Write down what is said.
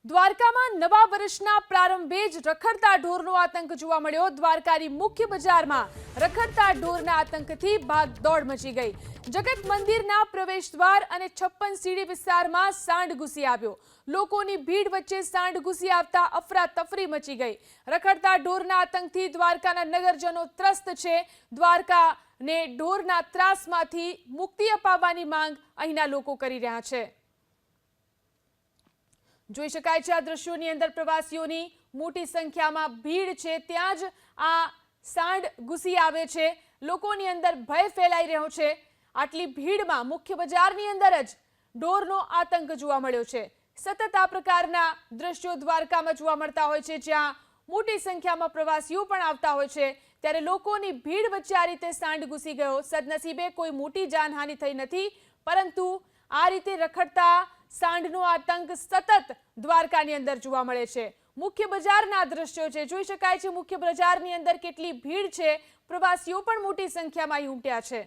દ્વારકામાં નવા વર્ષના પ્રારંભે જ રખડતા ઢોરનો આતંક જોવા મળ્યો। દ્વારકાની મુખ્ય બજારમાં રખડતા ઢોરના આતંકથી ભાગદોડ મચી ગઈ। જગત મંદિરના પ્રવેશદ્વાર અને 56 સીડી વિસ્તારમાં સાંઢ ઘૂસી આવ્યો। લોકોની ભીડ વચ્ચે સાંઢ ઘૂસી આવતા અફરાતફરી મચી ગઈ। રખડતા ઢોરના આતંકથી દ્વારકાના નગરજનો ત્રસ્ત છે। દ્વારકાને ઢોરના ત્રાસમાંથી મુક્તિ અપાવવાની માંગ અહીંના લોકો કરી રહ્યા છે। જોઈ શકાય છે આ દ્રશ્યોની અંદર પ્રવાસીઓની મોટી સંખ્યામાં ભીડ છે, ત્યાં જ આ સાંઢ ઘૂસી આવે છે। લોકોની અંદર ભય ફેલાઈ રહ્યો છે। આટલી ભીડમાં મુખ્ય બજારની અંદર જ ઢોરનો આતંક જોવા મળ્યો છે। સતત આ પ્રકારના દ્રશ્યો દ્વારકામાં જોવા મળતા હોય છે, જ્યાં મોટી સંખ્યામાં પ્રવાસીઓ પણ આવતા હોય છે, ત્યારે લોકોની ભીડ વચ્ચે આ રીતે સાંઢ ઘૂસી ગયો। સદનસીબે કોઈ મોટી જાનહાનિ થઈ નથી, પરંતુ આ રીતે રખડતા સાંઢનો આતંક સતત દ્વારકાની અંદર જોવા મળે છે। મુખ્ય બજારના દ્રશ્યો છે, જોઈ શકાય છે મુખ્ય બજારની અંદર કેટલી ભીડ છે। પ્રવાસીઓ પણ મોટી સંખ્યામાં અહીં ઉમટ્યા છે।